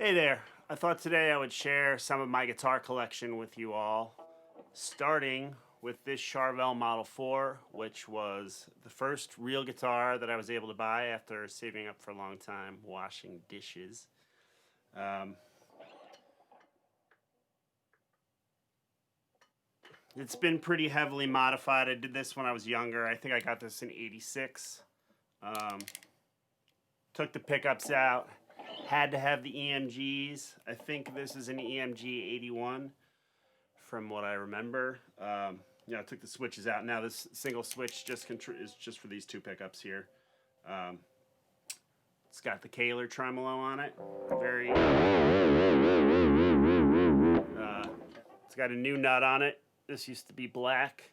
Hey there. I thought today I would share some of my guitar collection with you all, starting with this Charvel Model 4, which was the first real guitar that I was able to buy after saving up for a long time washing dishes. It's been pretty heavily modified. I did this when I was younger. I think I got this in '86. Took the pickups out. Had to have the EMGs. I think this is an EMG 81 from what I remember. I took the switches out. Now this single switch is just for these two pickups here. It's got the Kaler tremolo on it. It's got a new nut on it. This used to be black,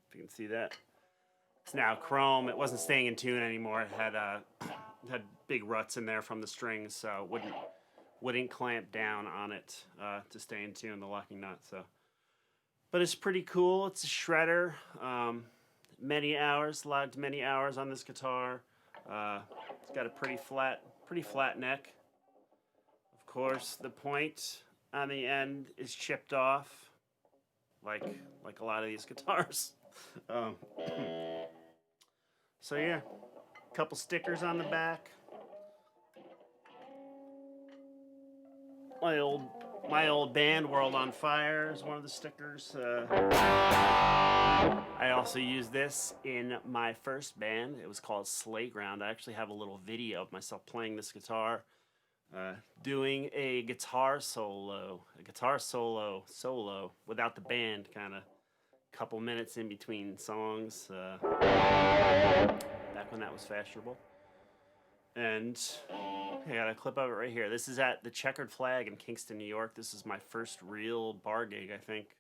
if you can see that. It's now chrome. It wasn't staying in tune anymore. It had big ruts in there from the strings, so it wouldn't clamp down on it to stay in tune, the locking nut. But it's pretty cool. It's a shredder. Logged many hours on this guitar. It's got a pretty flat neck. Of course, the point on the end is chipped off, like a lot of these guitars. So yeah, a couple stickers on the back. My old band, World on Fire, is one of the stickers. I also used this in my first band. It was called Slayground. I actually have a little video of myself playing this guitar, doing a guitar solo without the band, kind of couple minutes in between songs, back when that was fashionable. And I got a clip of it right here. This is at the Checkered Flag in Kingston, New York. This is my first real bar gig, I think.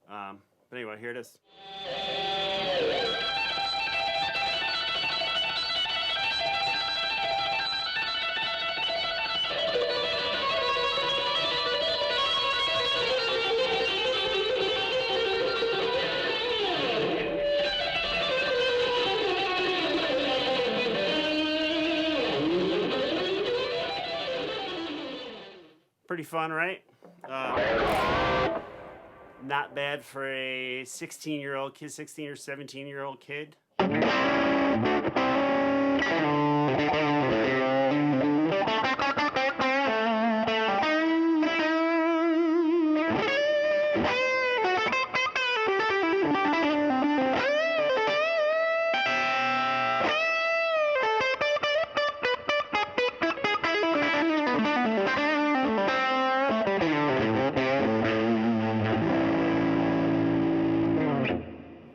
But anyway, here it is. Pretty fun, right? Not bad for a 16-year-old kid, 16 or 17-year-old kid.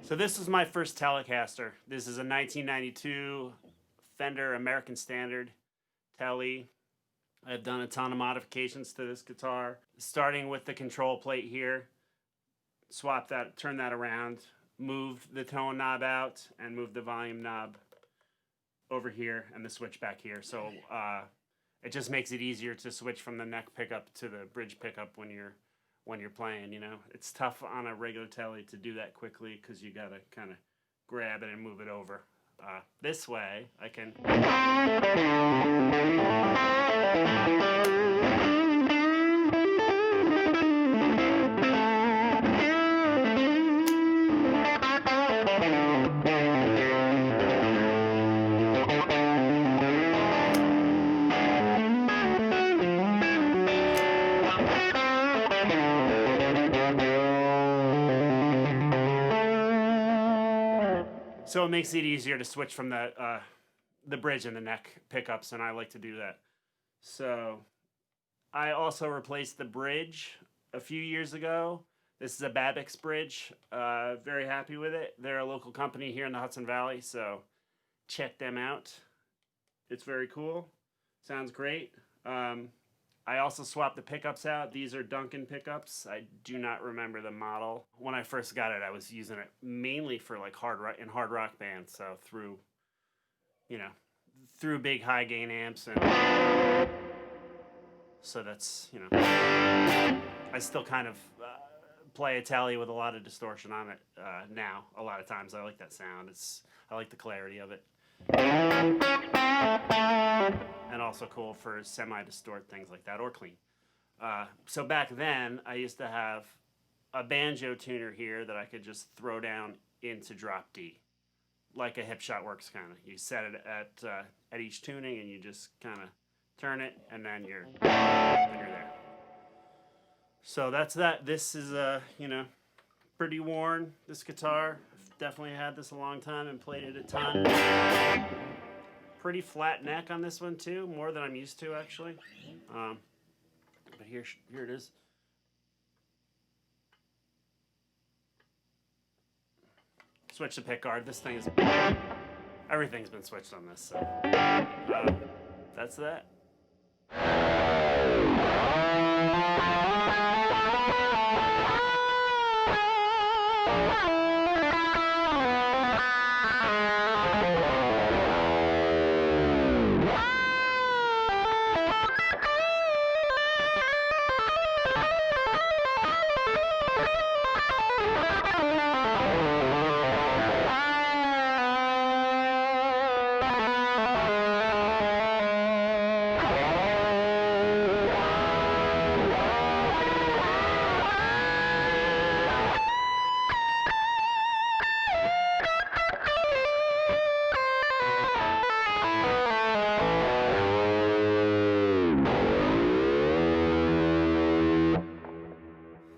So this is my first Telecaster. This is a 1992 Fender American Standard Tele. I've done a ton of modifications to this guitar, starting with the control plate here. Swap that, turn that around, moved the tone knob out, and moved the volume knob over here and the switch back here. So it just makes it easier to switch from the neck pickup to the bridge pickup when you're playing, It's tough on a regular Tele to do that quickly because you gotta kind of grab it and move it over. This way, I can... So it makes it easier to switch from the bridge and the neck pickups, and I like to do that. So I also replaced the bridge a few years ago. This is a Babix bridge. Very happy with it. They're a local company here in the Hudson Valley, so check them out. It's very cool. Sounds great. I also swapped the pickups out. These are Duncan pickups. I do not remember the model. When I first got it, I was using it mainly for like hard rock bands. So through big high gain amps, and so that's I still kind of play a Tele with a lot of distortion on it now. A lot of times I like that sound. I like the clarity of it. And also cool for semi-distort things like that, or clean. So back then, I used to have a banjo tuner here that I could just throw down into drop D, like a Hipshot works kind of. You set it at each tuning, and you just kind of turn it, and then you're there. So that's that. This is pretty worn. This guitar, I've definitely had this a long time and played it a ton. Pretty flat neck on this one too, more than I'm used to actually. But here it is. Switch the pickguard. This thing is, everything's been switched on this, so that's that.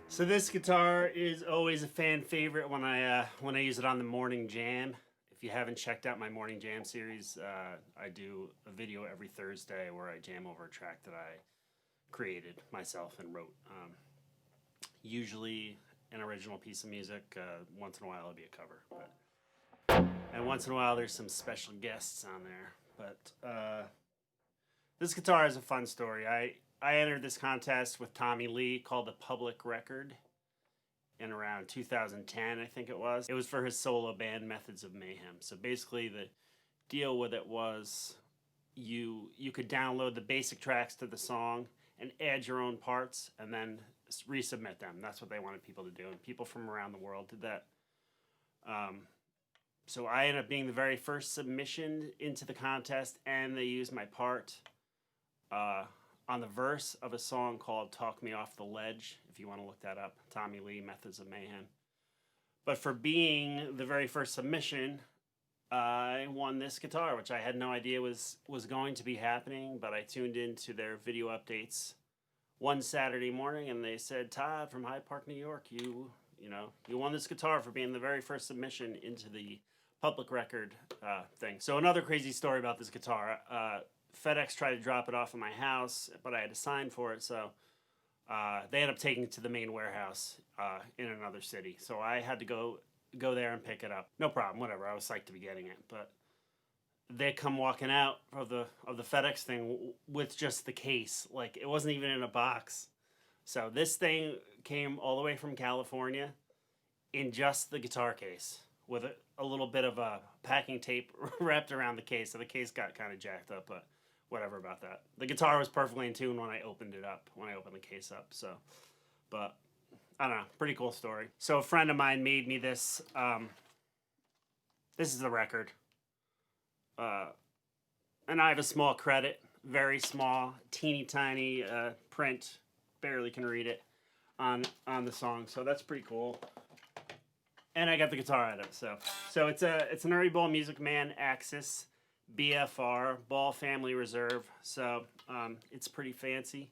So this guitar is always a fan favorite when I use it on the Morning Jam. If you haven't checked out my Morning Jam series, I do a video every Thursday where I jam over a track that I created myself and wrote. Usually an original piece of music. Once in a while it'll be a cover, and once in a while there's some special guests on there. But this guitar is a fun story. I entered this contest with Tommy Lee called the Public Record in around 2010, I think it was. It was for his solo band, Methods of Mayhem. So basically the deal with it was you could download the basic tracks to the song and add your own parts and then resubmit them. That's what they wanted people to do, and people from around the world did that. So I ended up being the very first submission into the contest, and they used my part on the verse of a song called Talk Me Off the Ledge, if you want to look that up. Tommy Lee, Methods of Mayhem. But for being the very first submission, I won this guitar, which I had no idea was going to be happening, but I tuned into their video updates one Saturday morning, and they said, Todd from Hyde Park, New York, you won this guitar for being the very first submission into the Public Record thing. So another crazy story about this guitar. FedEx tried to drop it off at my house, but I had to sign for it, so they ended up taking it to the main warehouse in another city. So I had to go there and pick it up. No problem, whatever. I was psyched to be getting it, but they come walking out of the FedEx thing with just the case. Like, it wasn't even in a box. So this thing came all the way from California in just the guitar case with a little bit of a packing tape wrapped around the case. So the case got kind of jacked up, but whatever about that. The guitar was perfectly in tune when I opened the case up. So, but I don't know, pretty cool story. So a friend of mine made me this. This is the record. And I have a small credit, very small, teeny tiny print, barely can read it on the song. So that's pretty cool. And I got the guitar out of it. So it's an Early Ball Musicman Axis BFR Ball Family Reserve. So it's pretty fancy.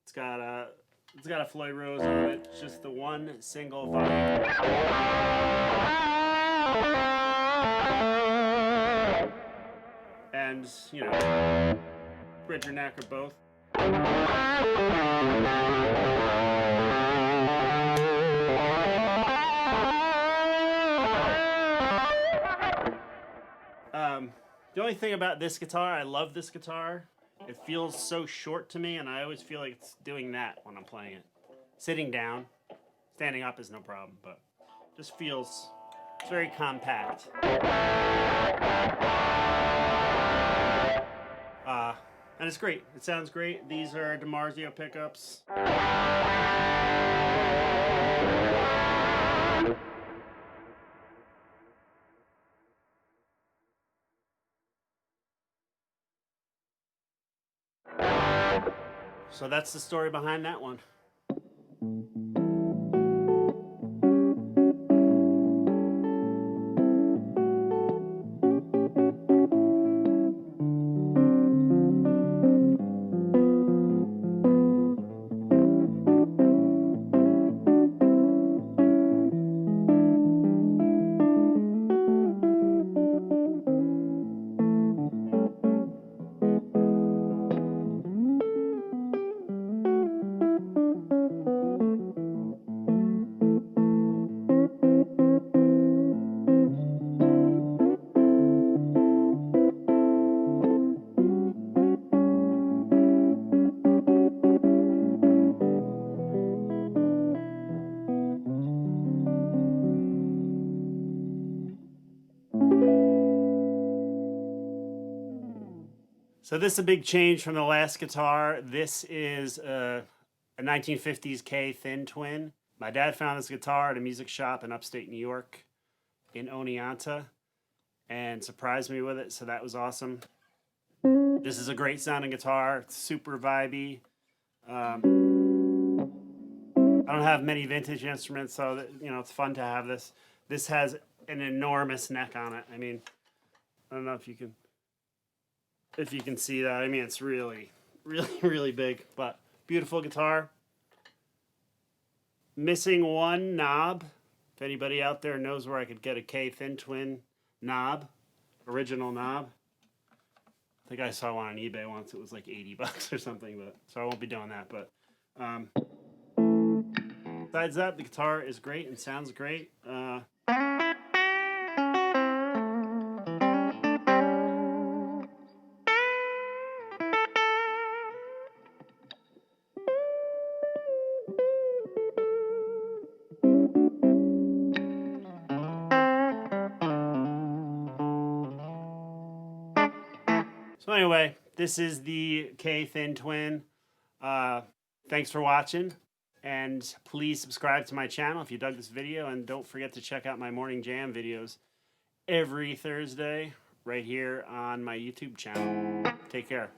It's got a Floyd Rose on it. It's just the one single volume. And bridge or neck or both. The only thing about this guitar, I love this guitar. It feels so short to me, and I always feel like it's doing that when I'm playing it. Sitting down, standing up is no problem, but just feels, it's very compact. And it's great. It sounds great. These are DiMarzio pickups. So that's the story behind that one. So this is a big change from the last guitar. This is a 1950s K thin twin. My dad found this guitar at a music shop in upstate New York in Oneonta and surprised me with it, so that was awesome. This is a great sounding guitar. It's super vibey. I don't have many vintage instruments, so it's fun to have this. This has an enormous neck on it. I mean, I don't know if you can see that. I mean, it's really, really big, but beautiful guitar. Missing one knob. If anybody out there knows where I could get a K thin twin knob, original knob. I think I saw one on eBay once. It was like $80 or something, but so I won't be doing that. But besides that, the guitar is great and sounds great. So anyway, this is the K Thin Twin. Thanks for watching, and please subscribe to my channel if you dug this video, and don't forget to check out my Morning Jam videos every Thursday right here on my YouTube channel. Take care.